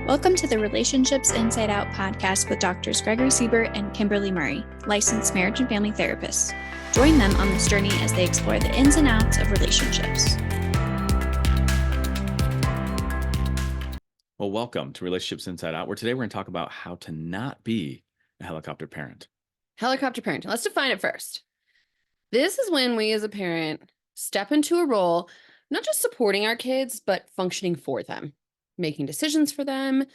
Welcome to the Relationships Inside Out podcast with Doctors Gregory Siebert and Kimberly Murray, licensed marriage and family therapists. Join them on this journey as they explore the ins and outs of relationships. Well, welcome to Relationships Inside Out, where today we're going to talk about how to not be a helicopter parent. Helicopter parenting. Let's define it first. This is when we as a parent step into a role, not just supporting our kids, but functioning for them, making decisions for them,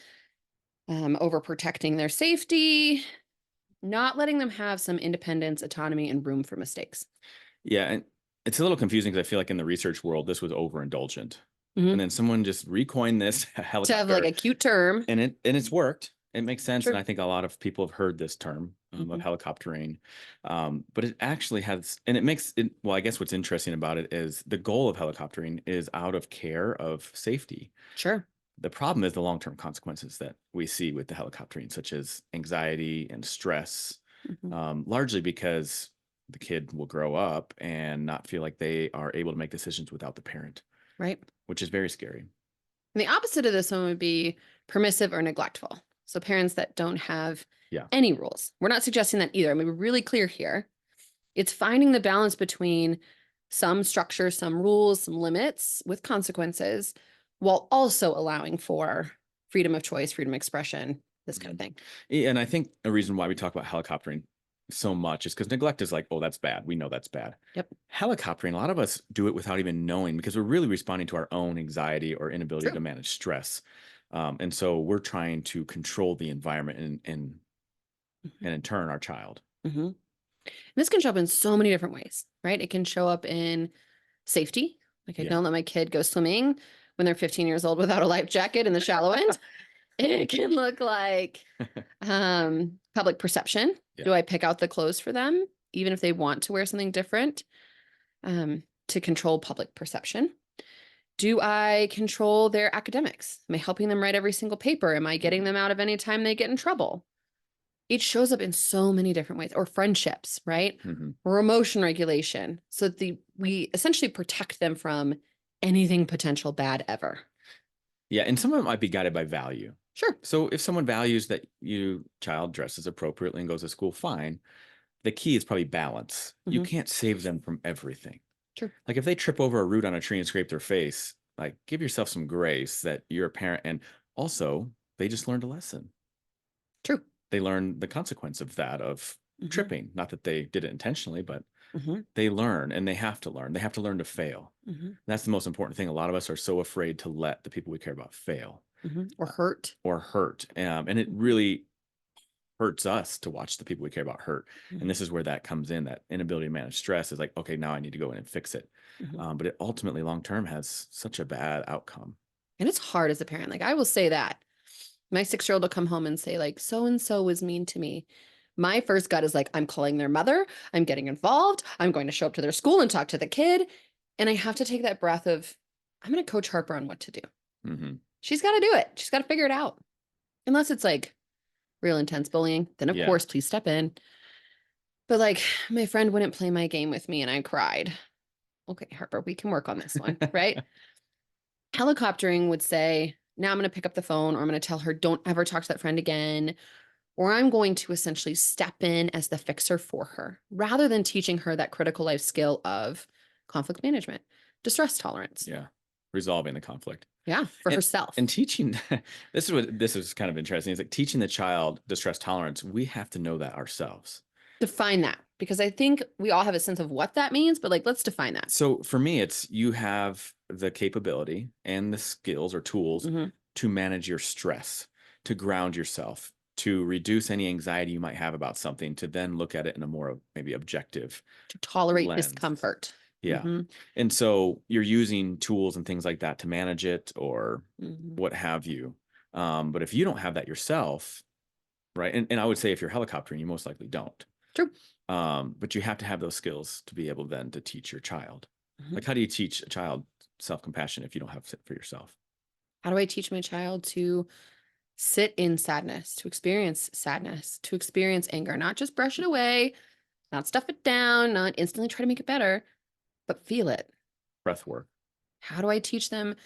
overprotecting their safety, not letting them have some independence, autonomy, and room for mistakes. Yeah, and it's a little confusing because I feel like in the research world, this was overindulgent. Mhm. And then someone just recoined this helicopter. To have like a cute term. And it's worked. It makes sense. Sure. And I think a lot of people have heard this term of helicoptering. But it actually has, and it makes it, well, I guess what's interesting about it is the goal of helicoptering is out of care of safety. Sure. The problem is the long-term consequences that we see with the helicoptering, such as anxiety and stress, largely because the kid will grow up and not feel like they are able to make decisions without the parent. Right. Which is very scary. And the opposite of this one would be permissive or neglectful. So parents that don't have any rules. We're not suggesting that either. I mean, we're really clear here. It's finding the balance between some structure, some rules, some limits with consequences, while also allowing for freedom of choice, freedom of expression, this kind of thing. And I think the reason why we talk about helicoptering so much is because neglect is like, oh, that's bad. We know that's bad. Yep. Helicoptering, a lot of us do it without even knowing because we're really responding to our own anxiety or inability to manage stress. And so we're trying to control the environment and in turn our child. And this can show up in so many different ways, right? It can show up in safety. Like I don't let my kid go swimming when they're 15 years old without a life jacket in the shallow end. It can look like public perception. Do I pick out the clothes for them, even if they want to wear something different, to control public perception? Do I control their academics? Am I helping them write every single paper? Am I getting them out of any time they get in trouble? It shows up in so many different ways, or friendships, right? Or emotion regulation. So we essentially protect them from anything potential bad ever. Yeah. And some of it might be guided by value. Sure. So if someone values that you child dresses appropriately and goes to school, fine. The key is probably balance. You can't save them from everything. Sure. Like if they trip over a root on a tree and scrape their face, like give yourself some grace that you're a parent. And also they just learned a lesson. True. They learn the consequence of that, of tripping. Not that they did it intentionally, but they learn and they have to learn. They have to learn to fail. That's the most important thing. A lot of us are so afraid to let the people we care about fail. Or hurt. And it really hurts us to watch the people we care about hurt. And this is where that comes in, that inability to manage stress is like, okay, now I need to go in and fix it. But it ultimately long-term has such a bad outcome. And it's hard as a parent. Like I will say that my 6-year-old will come home and say like, so-and-so was mean to me. My first gut is like, I'm calling their mother. I'm getting involved. I'm going to show up to their school and talk to the kid. And I have to take that breath of, I'm going to coach Harper on what to do. She's got to do it. She's got to figure it out. Unless it's like real intense bullying, then of course, please step in. But like my friend wouldn't play my game with me and I cried. Okay, Harper, we can work on this one, right? Helicoptering would say, now I'm going to pick up the phone or I'm going to tell her, don't ever talk to that friend again. Or I'm going to essentially step in as the fixer for her rather than teaching her that critical life skill of conflict management, distress tolerance. Yeah. Resolving the conflict. Yeah. For herself. And teaching, this is kind of interesting. It's like teaching the child distress tolerance. We have to know that ourselves. Define that, because I think we all have a sense of what that means, but like, let's define that. So for me, it's you have the capability and the skills or tools to manage your stress, to ground yourself, to reduce any anxiety you might have about something, to then look at it in a more maybe objective, to tolerate lens. Discomfort. Yeah. And so you're using tools and things like that to manage it or what have you. But if you don't have that yourself, right. And I would say if you're helicoptering, you most likely don't. True. But you have to have those skills to be able then to teach your child. Like, how do you teach a child self-compassion if you don't have it for yourself? How do I teach my child to sit in sadness, to experience anger, not just brush it away, not stuff it down, not instantly try to make it better, but feel it. Breath work. How do I teach them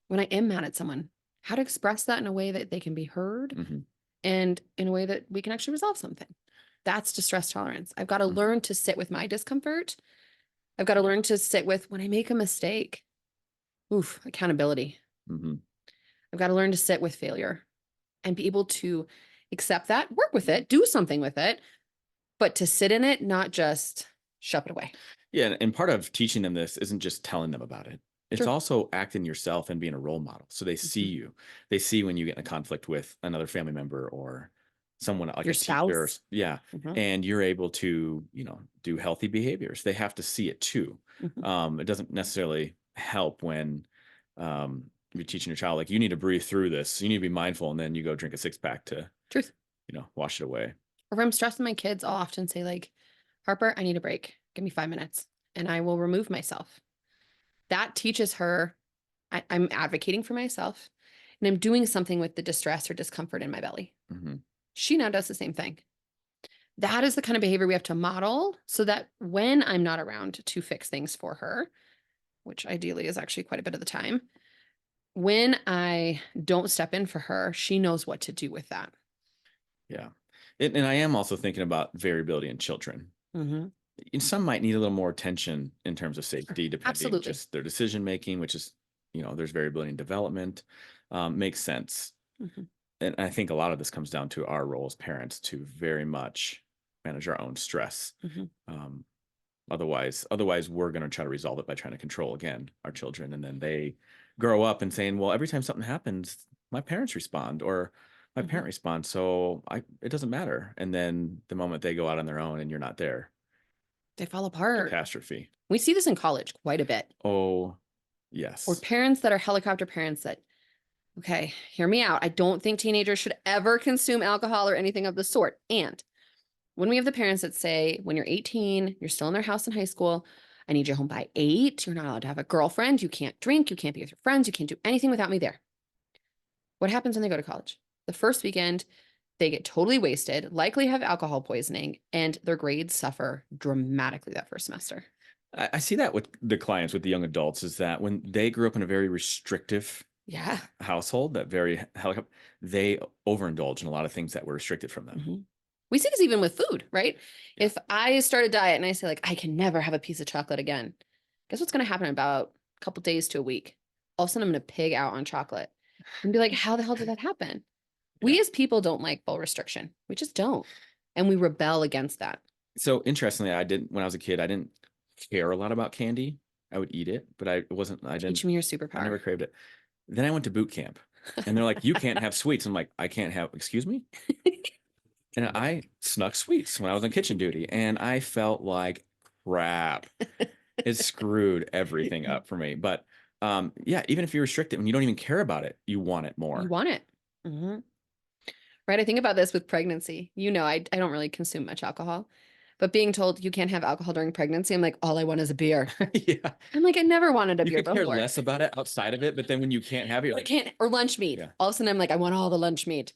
when I am mad at someone? how to express that in a way that they can be heard Mhm. and in a way that we can actually resolve something. That's distress tolerance. I've got to Mhm. learn to sit with my discomfort. I've got to learn to sit with when I make a mistake. Oof, accountability. Mhm. I've got to learn to sit with failure and be able to accept that, work with it, do something with it, but to sit in it, not just shove it away. Yeah, and part of teaching them this isn't just telling them about it. It's True. also acting yourself and being a role model. So they see Mhm. you. They see when you get in a conflict with another family member or someone like Your a teacher. spouse. Yeah. Mhm. And you're able to, do healthy behaviors. They have to see it too. Mhm. It doesn't necessarily help when you're teaching your child, like, you need to breathe through this. You need to be mindful. And then you go drink a 6-pack to, Truth. wash it away. Or if I'm stressing my kids, I'll often say like, Harper, I need a break. Give me 5 minutes and I will remove myself. That teaches her I'm advocating for myself and I'm doing something with the distress or discomfort in my belly. Hmm. She now does the same thing. That is the kind of behavior we have to model so that when I'm not around to fix things for her, which ideally is actually quite a bit of the time, when I don't step in for her, she knows what to do with that. Yeah. And I am also thinking about variability in children. Mm-hmm. And some might need a little more attention in terms of safety, depending Absolutely. just their decision making, which is, there's variability in development. Makes sense. Mm-hmm. And I think a lot of this comes down to our role as parents to very much manage our own stress. Mm-hmm. Um, otherwise, we're going to try to resolve it by trying to control again our children, and then they grow up and saying, "Well, every time something happens, my parents respond, or my Mm-hmm. parent responds, so it doesn't matter." And then the moment they go out on their own and you're not there, They fall apart. catastrophe. We see this in college quite a bit. Oh, Or yes. parents that are helicopter parents that, okay, hear me out. I don't think teenagers should ever consume alcohol or anything of the sort. And when we have the parents that say, when you're 18, you're still in their house in high school, I need you home by 8. You're not allowed to have a girlfriend. You can't drink. You can't be with your friends. You can't do anything without me there. What happens when they go to college? The first weekend, they get totally wasted, likely have alcohol poisoning, and their grades suffer dramatically that first semester. I see that with the clients, with the young adults, is that when they grew up in a very restrictive Yeah. household, that very helicopter, they overindulge in a lot of things that were restricted from them. Mm-hmm. We see this even with food, right? Yeah. If I start a diet and I say like, I can never have a piece of chocolate again, guess what's going to happen in about a couple days to a week? All of a sudden, I'm going to pig out on chocolate and be like, how the hell did that happen? We Yeah. as people don't like full restriction. We just don't. And we rebel against that. So interestingly, when I was a kid, I didn't care a lot about candy. I would eat it, but I Teach me your I never superpower. craved it. Then I went to boot camp and they're like, you can't have sweets. I'm like, I can't have, excuse me? And I snuck sweets when I was on kitchen duty and I felt like crap. It screwed everything up for me. But yeah, even if you restrict it, when you don't even care about it, you want it more. You want it. Mm-hmm. Right. I think about this with pregnancy. I don't really consume much alcohol, but being told you can't have alcohol during pregnancy, I'm like, all I want is a beer. Yeah. I'm like, I never wanted a You beer could care before. less about it outside of it, but then when you can't have it, you're I like, can't, or lunch meat. Yeah. All of a sudden, I'm like, I want all the lunch meat.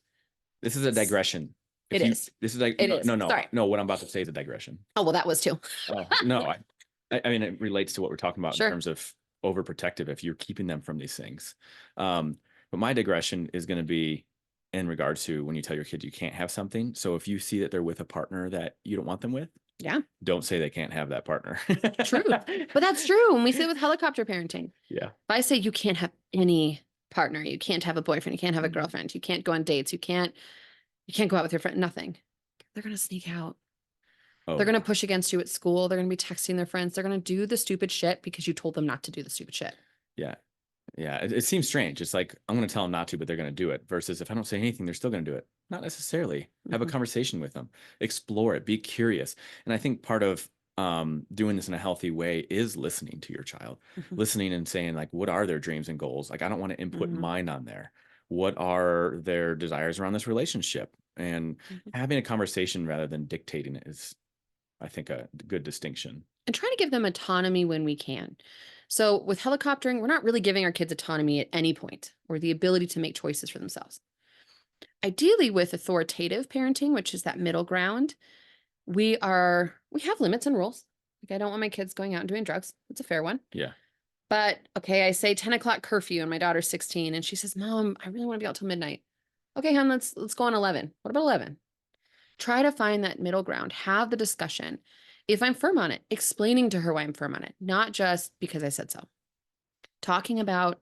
this is a digression. It is. This is like, It no, is. no, Sorry. no. What I'm about to say is a digression. Oh, well, that was too. Oh, no, I mean, it relates to what we're talking about Sure. in terms of overprotective, if you're keeping them from these things. But my digression is going to be in regards to when you tell your kid you can't have something. So if you see that they're with a partner that you don't want them with, Yeah. don't say they can't have that partner. True. But that's true. When we say with helicopter parenting, Yeah. if I say you can't have any partner, you can't have a boyfriend, you can't have a girlfriend, you can't go on dates, you can't go out with your friend, nothing. They're going to sneak out. Oh, They're going to push against you at school. They're going to be texting their friends. They're going to do the stupid shit because you told them not to do the stupid shit. yeah. Yeah. It seems strange. It's like, I'm going to tell them not to, but they're going to do it, versus if I don't say anything, they're still going to do it. Not necessarily. Have a Mhm. conversation with them, explore it, be curious. And I think part of doing this in a healthy way is listening to your child, Mhm. listening and saying, like, what are their dreams and goals? Like, I don't want to input Mhm. mine on there. What are their desires around this relationship? And Mhm. having a conversation rather than dictating it is, I think, a good distinction. And trying to give them autonomy when we can. So with helicoptering, we're not really giving our kids autonomy at any point or the ability to make choices for themselves. Ideally, with authoritative parenting, which is that middle ground, we have limits and rules. Like, I don't want my kids going out and doing drugs. It's a fair one. Yeah. But okay, I say 10 o'clock curfew and my daughter's 16 and she says, Mom, I really want to be out till midnight. Okay, hon, let's go on 11. What about 11? Try to find that middle ground, have the discussion. If I'm firm on it, explaining to her why I'm firm on it, not just because I said so. Talking about,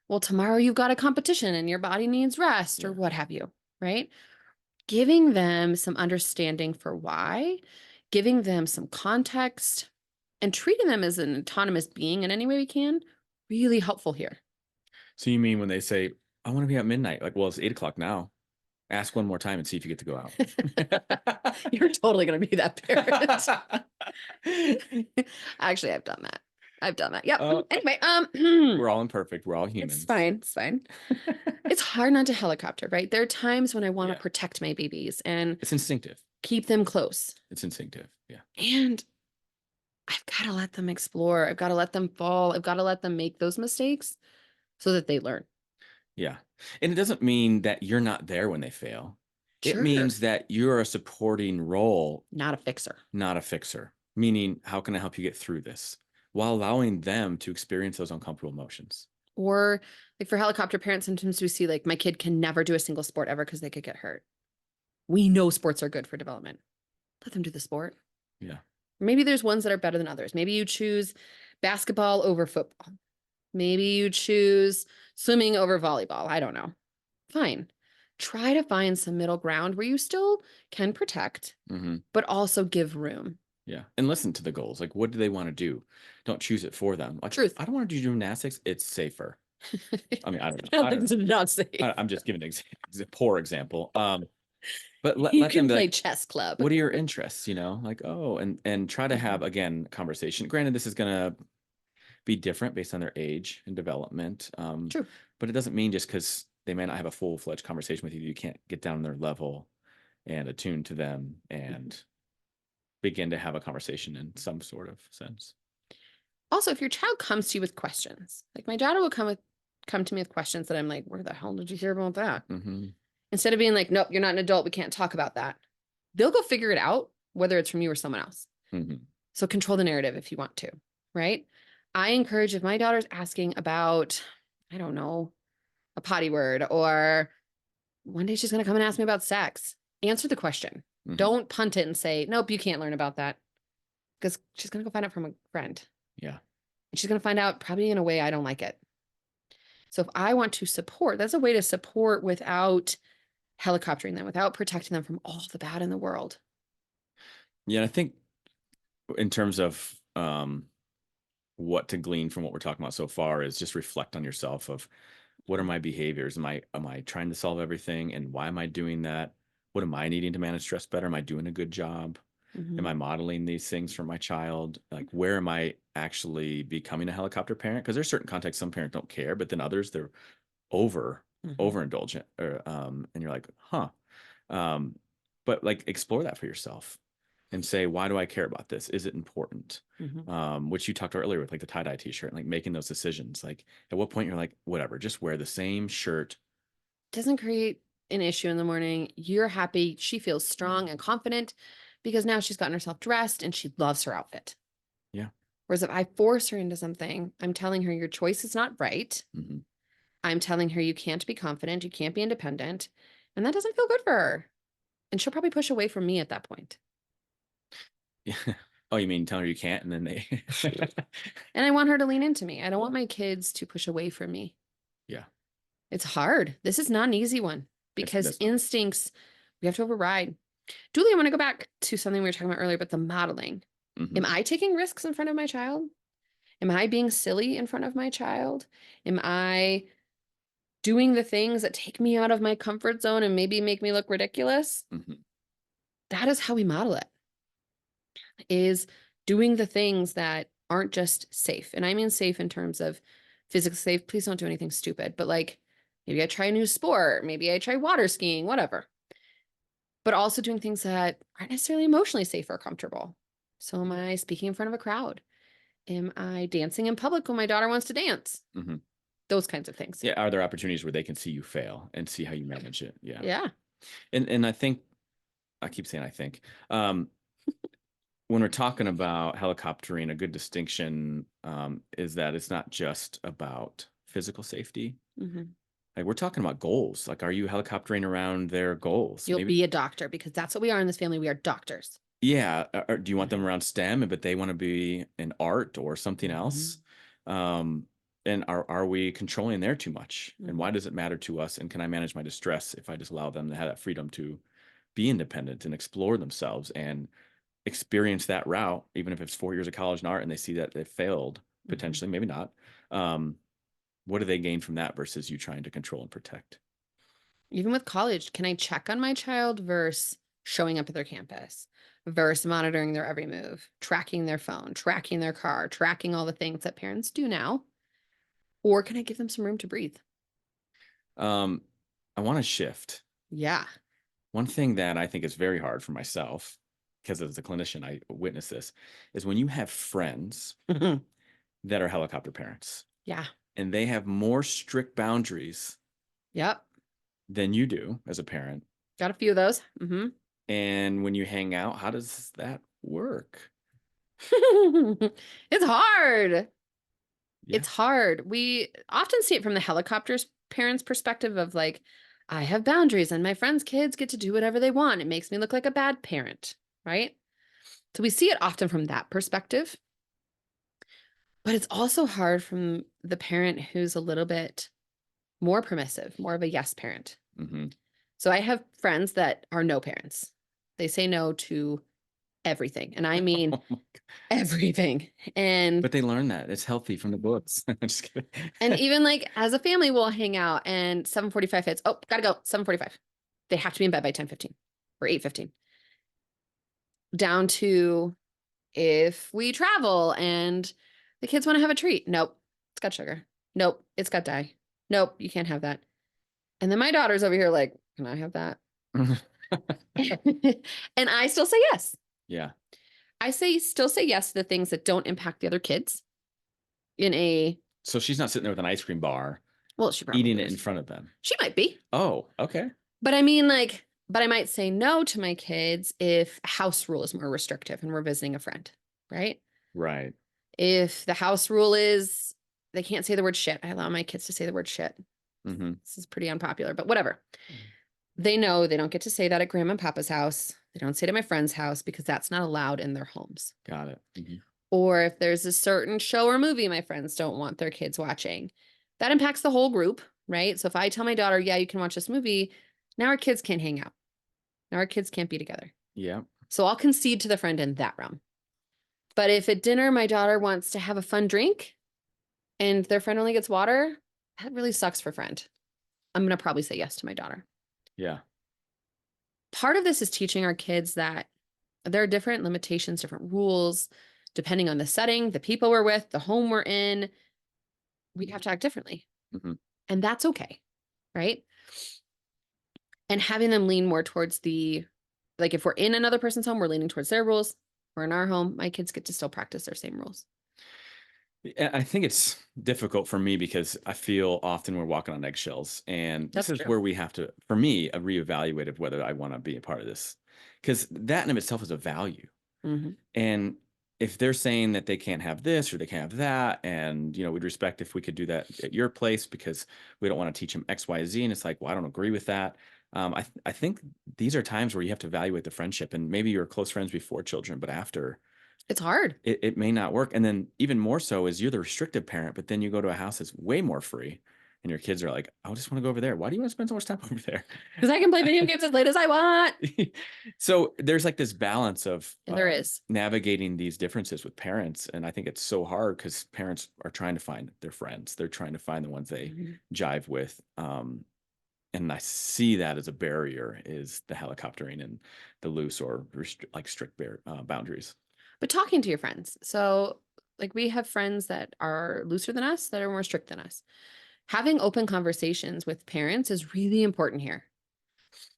well, tomorrow you've got a competition and your body needs rest or what have you, right? Giving them some understanding for why, giving them some context, and treating them as an autonomous being in any way we can, really helpful here. So you mean when they say, I want to be at midnight, like, well, it's 8 o'clock now. Ask one more time and see if you get to go out. You're totally going to be that parent. Actually, I've done that. Yep. Anyway, we're all imperfect. We're all humans. It's fine. It's fine. It's hard not to helicopter, right? There are times when I want to protect my babies and it's instinctive. Keep them close. It's instinctive. Yeah. And I've got to let them explore. I've got to let them fall. I've got to let them make those mistakes so that they learn. Yeah. And it doesn't mean that you're not there when they fail. Sure. It means that you're a supporting role. Not a fixer. Not a fixer. Meaning, how can I help you get through this? While allowing them to experience those uncomfortable emotions. Or like for helicopter parents, sometimes we see like my kid can never do a single sport ever because they could get hurt. We know sports are good for development. Let them do the sport. Yeah. Maybe there's ones that are better than others. Maybe you choose basketball over football. Maybe you choose swimming over volleyball. I don't know. Fine. Try to find some middle ground where you still can protect, but also give room. Yeah. And listen to the goals. Like, what do they want to do? Don't choose it for them. Like, Truth. I don't want to do gymnastics. It's safer. I mean, I don't know. It's not safe. I'm just giving a poor example. But let you them can be play like, chess club. What are your interests? You know, like, and try to have, again, conversation. Granted, this is going to be different based on their age and development. True. But it doesn't mean just because they may not have a full-fledged conversation with you, you can't get down on their level and attune to them and begin to have a conversation in some sort of sense. Also, if your child comes to you with questions, like my daughter will come to me with questions that I'm like, where the hell did you hear about that? Instead of being like, nope, you're not an adult, we can't talk about that. They'll go figure it out, whether it's from you or someone else. So control the narrative if you want to, right? I encourage if my daughter's asking about, I don't know, a potty word, or one day she's going to come and ask me about sex, answer the question. Don't punt it and say, nope, you can't learn about that. Because she's going to go find out from a friend. Yeah. And she's going to find out probably in a way I don't like it. So if I want to support, that's a way to support without helicoptering them, without protecting them from all the bad in the world. Yeah. I think in terms of what to glean from what we're talking about so far is just reflect on yourself of what are my behaviors? Am I trying to solve everything? And why am I doing that? What am I needing to manage stress better? Am I doing a good job? Am I modeling these things for my child? Like, where am I actually becoming a helicopter parent? Because there's certain contexts some parents don't care, but then others they're overindulgent, or and you're like, huh. But like explore that for yourself and say, why do I care about this? Is it important? Which you talked about earlier with like the tie-dye t-shirt, like making those decisions. Like at what point you're like, whatever, just wear the same shirt. Doesn't create an issue in the morning. You're happy. She feels strong and confident because now she's gotten herself dressed and she loves her outfit. Yeah. Whereas if I force her into something, I'm telling her your choice is not right. I'm telling her you can't be confident. You can't be independent. And that doesn't feel good for her. And she'll probably push away from me at that point. Yeah. Oh, you mean tell her you can't and then they And I want her to lean into me. I don't want my kids to push away from me. Yeah. It's hard. This is not an easy one because instincts we have to override. Julie, I want to go back to something we were talking about earlier about the modeling. Am I taking risks in front of my child? Am I being silly in front of my child? Am I doing the things that take me out of my comfort zone and maybe make me look ridiculous? That is how we model it, is doing the things that aren't just safe. And I mean safe in terms of physically safe. Please don't do anything stupid, but like maybe I try a new sport, maybe I try water skiing, whatever. But also doing things that aren't necessarily emotionally safe or comfortable. So am I speaking in front of a crowd? Am I dancing in public when my daughter wants to dance? Those kinds of things. Yeah. Are there opportunities where they can see you fail and see how you manage it? Yeah. Yeah. And I think, I keep saying I think, when we're talking about helicoptering, a good distinction is that it's not just about physical safety. Like we're talking about goals. Like, are you helicoptering around their goals? You'll be a doctor because that's what we are in this family. We are doctors. Yeah. Or do you want them around STEM, but they want to be in art or something else? And are we controlling there too much? And why does it matter to us? And can I manage my distress if I just allow them to have that freedom to be independent and explore themselves and experience that route, even if it's 4 years of college in art and they see that they failed, potentially, maybe not. What do they gain from that versus you trying to control and protect? Even with college, can I check on my child versus showing up at their campus versus monitoring their every move, tracking their phone, tracking their car, tracking all the things that parents do now? Or can I give them some room to breathe? I want to shift. Yeah. One thing that I think is very hard for myself, because as a clinician, I witness this, is when you have friends that are helicopter parents. Yeah. And they have more strict boundaries Yep. than you do as a parent. Got a few of those. And when you hang out, how does that work? It's hard. Yeah. It's hard. We often see it from the helicopters parents' perspective of like, I have boundaries and my friends' kids get to do whatever they want. It makes me look like a bad parent, right? So we see it often from that perspective. But it's also hard from the parent who's a little bit more permissive, more of a yes parent. So I have friends that are no parents. They say no to everything. And I mean everything. But they learn that. It's healthy from the books. I'm just kidding. And even like as a family, we'll hang out and 7:45 hits. Oh, gotta go. 7:45. They have to be in bed by 10:15 or 8:15. Down to if we travel and the kids want to have a treat. Nope, it's got sugar. Nope, it's got dye. Nope, you can't have that. And then my daughter's over here like, can I have that? And I still say yes. Yeah. I still say yes to the things that don't impact the other kids So she's not sitting there with an ice cream bar. Well, she probably eating is. it in front of them. She might be. Oh, okay. But I mean, like, but I might say no to my kids if house rule is more restrictive and we're visiting a friend, right? Right. If the house rule is they can't say the word shit, I allow my kids to say the word shit. This is pretty unpopular, but whatever. They know they don't get to say that at grandma and papa's house. They don't say it at my friend's house because that's not allowed in their homes. Got it. Or if there's a certain show or movie my friends don't want their kids watching, that impacts the whole group, right? So if I tell my daughter, yeah, you can watch this movie, now our kids can't hang out. Now our kids can't be together. Yeah. So I'll concede to the friend in that realm. But if at dinner my daughter wants to have a fun drink and their friend only gets water, that really sucks for friend. I'm going to probably say yes to my daughter. Yeah. Part of this is teaching our kids that there are different limitations, different rules, depending on the setting, the people we're with, the home we're in. We have to act differently. And that's okay, right? And having them lean more towards like if we're in another person's home, we're leaning towards their rules. We're in our home, my kids get to still practice their same rules. I think it's difficult for me because I feel often we're walking on eggshells, and this is where we have to, for me, reevaluate of whether I want to be a part of this, because that in of itself is a value. And if they're saying that they can't have this or they can't have that, and we'd respect if we could do that at your place because we don't want to teach them X, Y, Z, and it's like, well, I don't agree with that. I think these are times where you have to evaluate the friendship, and maybe you're close friends before children, but after. It's hard. It may not work. And then even more so is you're the restrictive parent, but then you go to a house that's way more free and your kids are like, I just want to go over there. Why do you want to spend so much time over there? Because I can play video games as late as I want. So there's like this balance of there is navigating these differences with parents. And I think it's so hard because parents are trying to find their friends. They're trying to find the ones they jive with. And I see that as a barrier is the helicoptering and the loose or strict boundaries. But talking to your friends. So like we have friends that are looser than us, that are more strict than us. Having open conversations with parents is really important here.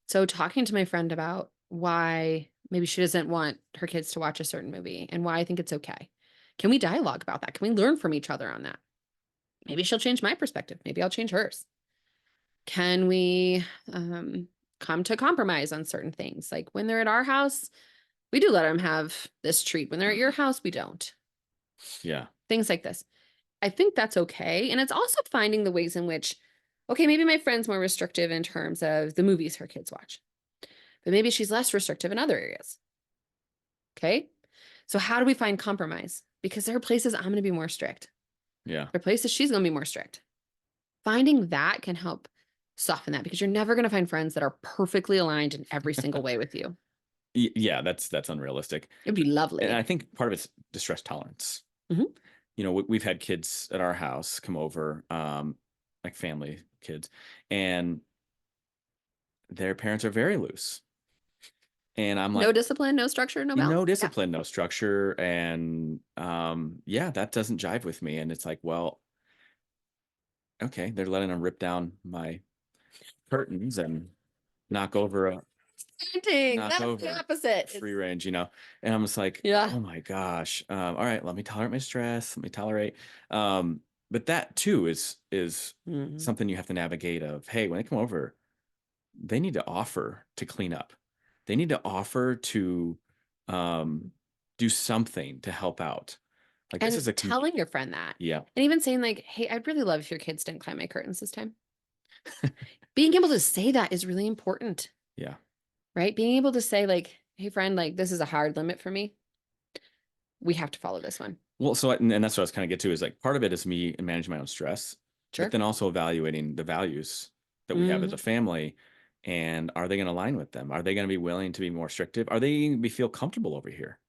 So talking to my friend about why maybe she doesn't want her kids to watch a certain movie and why I think it's okay. Can we dialogue about that? Can we learn from each other on that? Maybe she'll change my perspective. Maybe I'll change hers. Can we come to compromise on certain things? Like when they're at our house, We do let them have this treat. When they're at your house, we don't. Yeah. Things like this. I think that's okay. And it's also finding the ways in which, okay, maybe my friend's more restrictive in terms of the movies her kids watch, but maybe she's less restrictive in other areas. Okay. So how do we find compromise? Because there are places I'm going to be more strict. Yeah. There are places she's going to be more strict. Finding that can help soften that, because you're never going to find friends that are perfectly aligned in every single way with you. Yeah, that's unrealistic. It'd be lovely. And I think part of it's distress tolerance. Mhm. You know, we've had kids at our house come over, like family kids, and their parents are very loose. And I'm like, No discipline, no structure, no balance. no discipline, no structure. And yeah, that doesn't jive with me. And it's like, well, okay, they're letting them rip down my curtains and knock over a That's the opposite. free range, you know. And I'm just like, Yeah. oh my gosh. All right, let me tolerate my stress. Let me tolerate. But that too is Mhm. something you have to navigate of, hey, when they come over, they need to offer to clean up. They need to offer to do something to help out. Like, And this is a telling your friend that. yeah. And even saying like, hey, I'd really love if your kids didn't climb my curtains this time. Being able to say that is really important, Yeah. right? Being able to say like, hey friend, like this is a hard limit for me. We have to follow this one. Well, so and that's what I was kind of get to is like part of it is me managing my own stress, Sure. but then also evaluating the values that we have as a family, and are they going to align with them? Are they going to be willing to be more restrictive? Are they going to feel comfortable over here?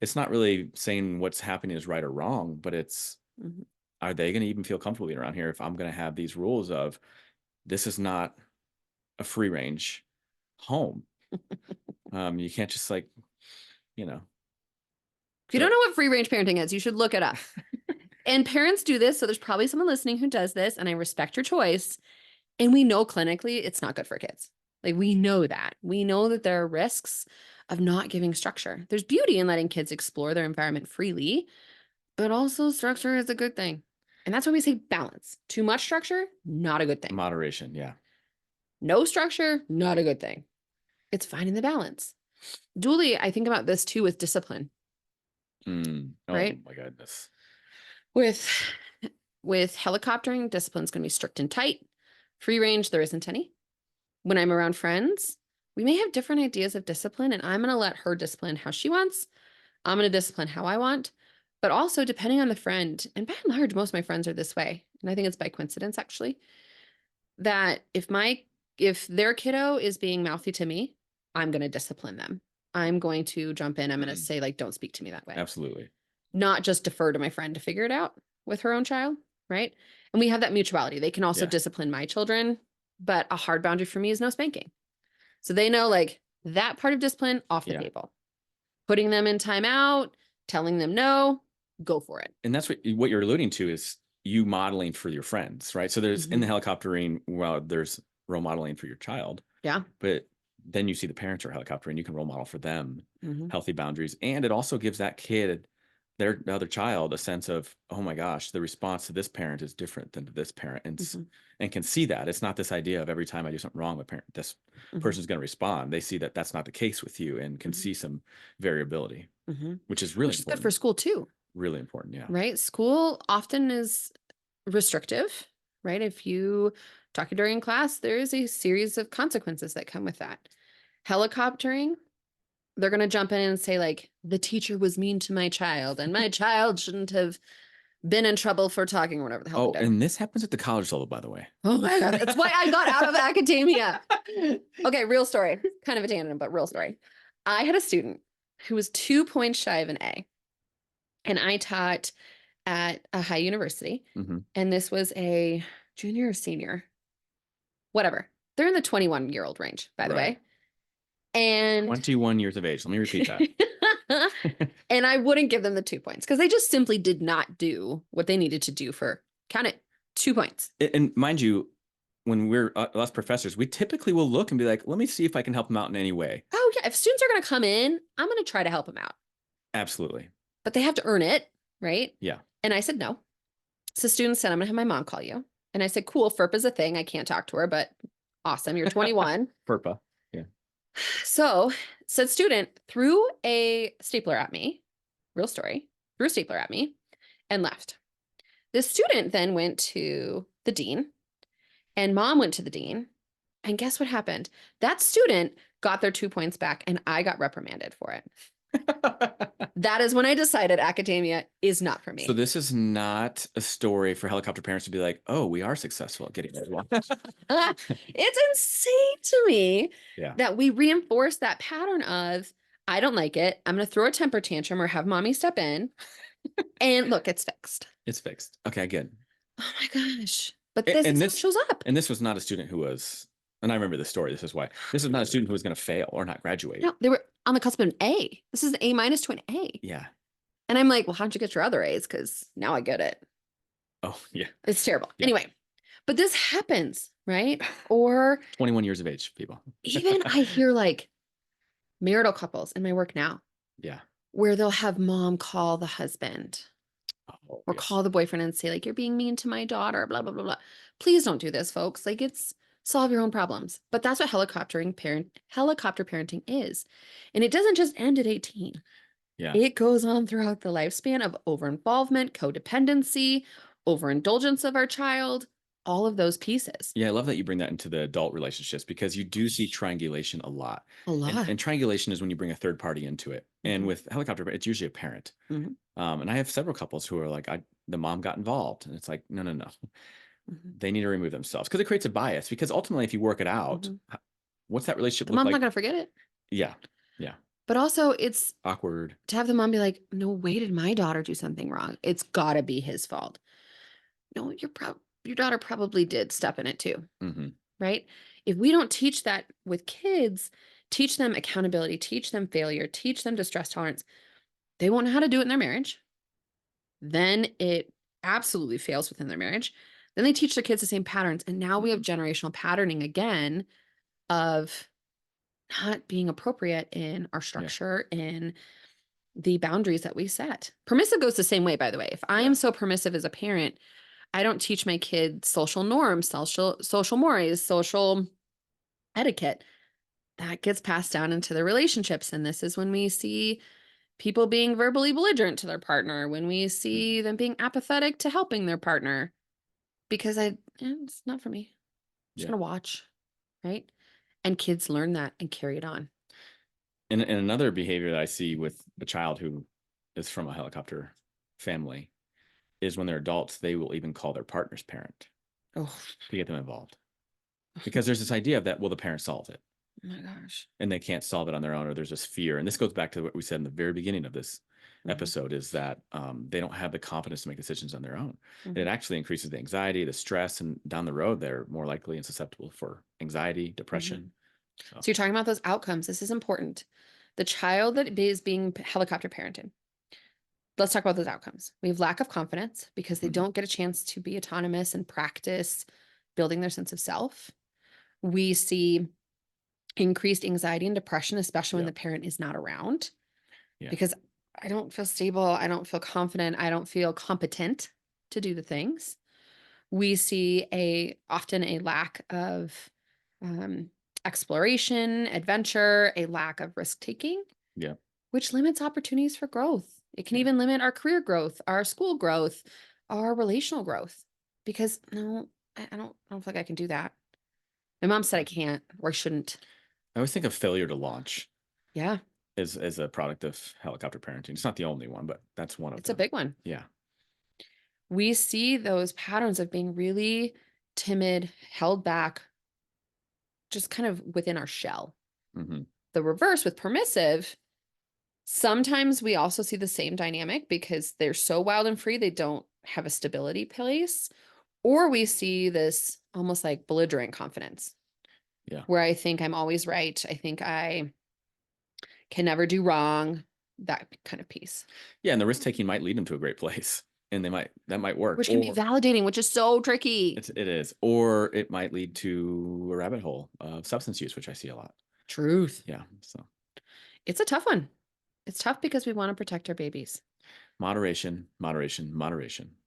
It's not really saying what's happening is right or wrong, but it's are they going to even feel comfortable being around here if I'm going to have these rules of this is not a free range home. You can't just like, you know. If you don't know what free range parenting is, you should look it up. And parents do this. So there's probably someone listening who does this, and I respect your choice. And we know clinically it's not good for kids. Like we know that. We know that there are risks of not giving structure. There's beauty in letting kids explore their environment freely, but also structure is a good thing. And that's why we say balance. Too much structure, not a good thing. Moderation, yeah. No structure, not a good thing. It's finding the balance. Dually, I think about this too with discipline. Right? Oh my goodness. With helicoptering, discipline's going to be strict and tight. Free range, there isn't any. When I'm around friends, we may have different ideas of discipline, and I'm going to let her discipline how she wants. I'm going to discipline how I want. But also, depending on the friend, and by and large, most of my friends are this way, and I think it's by coincidence, actually, that if their kiddo is being mouthy to me, I'm going to discipline them. I'm going to jump in. I'm going to say, like, don't speak to me that way. Absolutely. Not just defer to my friend to figure it out with her own child, right? And we have that mutuality. They can also discipline my children, but a hard boundary for me is no spanking. So they know like that part of discipline off the table. Putting them in timeout, telling them no, go for it. And that's what you're alluding to is you modeling for your friends, right? So there's in the helicoptering, well, there's role modeling for your child. Yeah. But then you see the parents are helicoptering, you can role model for them healthy boundaries. And it also gives that kid, their other child, a sense of, oh my gosh, the response to this parent is different than to this parent, and can see that. It's not this idea of every time I do something wrong, this person's going to respond. They see that that's not the case with you and can see some variability, which is really important. Good for school too. Really important, yeah. Right? School often is restrictive, right? If you talk during class, there is a series of consequences that come with that. Helicoptering, they're going to jump in and say like, the teacher was mean to my child and my child shouldn't have been in trouble for talking or whatever the hell. Oh, and this happens at the college level, by the way. Oh my God. That's why I got out of academia. Okay. Real story, kind of a tangent, but real story. I had a student who was 2 points shy of an A, and I taught at a high university, and this was a junior or senior, whatever. They're in the 21-year-old range, by the way. And 21 years of age. Let me repeat that. And I wouldn't give them the 2 points because they just simply did not do what they needed to do for, count it, 2 points. And mind you, when we're us professors, we typically will look and be like, let me see if I can help them out in any way. Oh yeah. If students are going to come in, I'm going to try to help them out. Absolutely. But they have to earn it, right? Yeah. And I said, no. So students said, I'm going to have my mom call you. And I said, cool, FERPA is a thing. I can't talk to her, but awesome. You're 21. FERPA. Yeah. So said student threw a stapler at me, real story, threw a stapler at me and left. This student then went to the dean and mom went to the dean. And guess what happened? That student got their 2 points back and I got reprimanded for it. That is when I decided academia is not for me. So this is not a story for helicopter parents to be like, oh, we are successful at getting it. It's insane to me Yeah. that we reinforce that pattern of, I don't like it. I'm going to throw a temper tantrum or have mommy step in. And look, it's fixed. It's fixed. Okay, good. Oh my gosh. But A- this and is this- what shows up. And this was not a student who was, and I remember this story. This is why. This is not a student who was going to fail or not graduate. No, they were on the cusp of an A. This is an A- to an A. Yeah. And I'm like, well, how'd you get your other A's? Because now I get it. Oh, yeah. It's terrible. Yeah. Anyway, but this happens, right? Or 21 years of age, people. even I hear like marital couples in my work now Yeah. where they'll have mom call the husband Oh, or yes. call the boyfriend and say like, you're being mean to my daughter, blah, blah, blah, blah. Please don't do this, folks. Like it's solve your own problems. But that's what helicopter parenting is. And it doesn't just end at 18. Yeah. It goes on throughout the lifespan of over-involvement, codependency, overindulgence of our child, all of those pieces. Yeah, I love that you bring that into the adult relationships because you do see triangulation a lot. A lot. And triangulation is when you bring a third party into it. And Mhm. with helicopter, it's usually a parent. Mhm. And I have several couples who are like, the mom got involved. And it's like, no. Mhm. They need to remove themselves because it creates a bias. Because ultimately, if you work it out, Mhm. what's that relationship The look mom's like? not going to forget it. Yeah. But also it's Awkward. to have the mom be like, no way did my daughter do something wrong. It's got to be his fault. No, your daughter probably did step in it too, Hmm. right? If we don't teach that with kids, teach them accountability, teach them failure, teach them distress tolerance, they won't know how to do it in their marriage. Then it absolutely fails within their marriage. Then they teach their kids the same patterns. And now we have generational patterning again of not being appropriate in our structure, in the boundaries that we set. Permissive goes the same way, by the way. If I am so permissive as a parent, I don't teach my kids social norms, social mores, social etiquette. That gets passed down into the relationships. And this is when we see people being verbally belligerent to their partner, when we see them being apathetic to helping their partner. Because it's not for me. I'm just Yeah. gonna watch, right? And kids learn that and carry it on. And another behavior that I see with a child who is from a helicopter family is when they're adults, they will even call their partner's parent Oh, to get them involved. Because there's this idea of that, well, the parent solves it my gosh. and they can't solve it on their own, or there's this fear. And this goes back to what we said in the very beginning of this Mhm. episode is that they don't have the confidence to make decisions on their own. And Mhm. it actually increases the anxiety, the stress, and down the road, they're more likely and susceptible for anxiety, depression. So you're talking about those outcomes. This is important. The child that is being helicopter parented. Let's talk about those outcomes. We have lack of confidence because they Mhm. don't get a chance to be autonomous and practice building their sense of self. We see increased anxiety and depression, especially when Yep. the parent is not around. Yeah. Because I don't feel stable. I don't feel confident. I don't feel competent to do the things. We see often a lack of exploration, adventure, a lack of risk taking, Yeah. which limits opportunities for growth. It can Yeah. even limit our career growth, our school growth, our relational growth. Because no, I don't feel like I can do that. My mom said I can't or I shouldn't. I always think of failure to launch Yeah, as a product of helicopter parenting. It's not the only one, but that's one of it's a them. big one. Yeah. We see those patterns of being really timid, held back, just kind of within our shell. Hmm. The reverse with permissive, sometimes we also see the same dynamic because they're so wild and free, they don't have a stability place. Or we see this almost like belligerent confidence. Yeah. Where I think I'm always right. I think I can never do wrong. That kind of piece. Yeah. And the risk taking might lead them to a great place and that might work. Which can be validating, which is so tricky. It is. Or it might lead to a rabbit hole of substance use, which I see a lot. Truth. Yeah. So It's a tough one. It's tough because we want to protect our babies. moderation.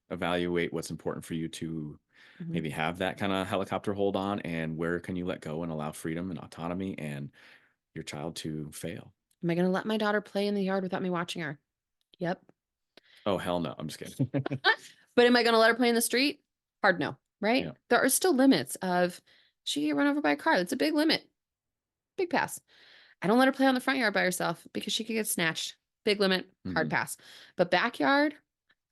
Evaluate what's important for you to Mhm. maybe have that kind of helicopter hold on, and where can you let go and allow freedom and autonomy, and your child to fail. Am I going to let my daughter play in the yard without me watching her? Yep. Oh, hell no. I'm just kidding. But am I going to let her play in the street? Hard no, right? Yeah. There are still limits of she can get run over by a car. That's a big limit. Big pass. I don't let her play on the front yard by herself because she could get snatched. Big limit, hard pass. But backyard, let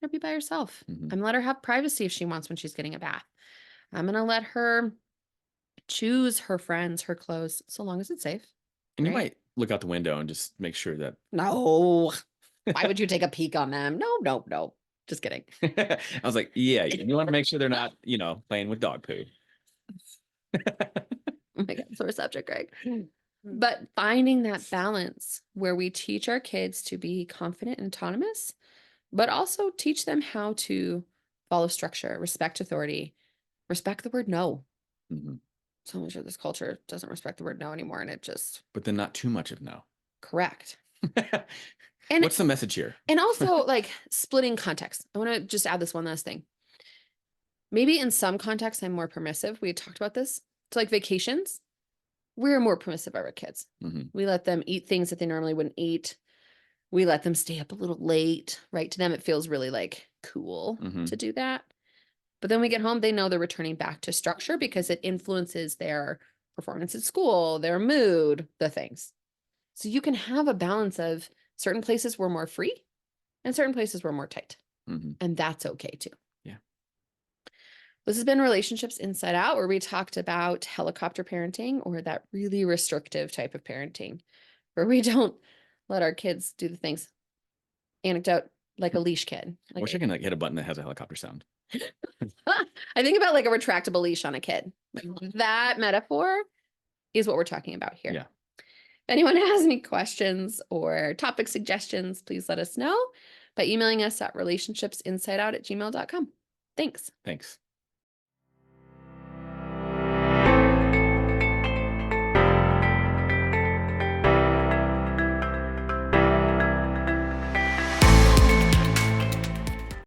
her be by herself. I'm going to let her have privacy if she wants when she's getting a bath. I'm going to let her choose her friends, her clothes, so long as it's safe. And you right? might look out the window and just make sure that. No. Why would you take a peek on them? No. Just kidding. I was like, yeah, you want to make sure they're not, playing with dog poo. Oh my God, sore subject, Greg. But finding that balance where we teach our kids to be confident and autonomous, but also teach them how to follow structure, respect authority, respect the word no. So much of this culture doesn't respect the word no anymore. And it just. But then not too much of no. Correct. And what's the message here? And also like splitting context. I want to just add this one last thing. Maybe in some contexts, I'm more permissive. We had talked about this. So like vacations, we're more permissive of our kids. We let them eat things that they normally wouldn't eat. We let them stay up a little late, right? To them, it feels really like cool to do that. But then we get home, they know they're returning back to structure because it influences their performance at school, their mood, the things. So you can have a balance of certain places we're more free and certain places we're more tight. And that's okay too. Yeah. This has been Relationships Inside Out, where we talked about helicopter parenting, or that really restrictive type of parenting where we don't let our kids do the things. Anecdote, like a leash kid. I wish I can hit a button that has a helicopter sound. I think about like a retractable leash on a kid. That metaphor is what we're talking about here. Yeah. If anyone has any questions or topic suggestions, please let us know by emailing us at relationshipsinsideout@gmail.com. Thanks. Thanks.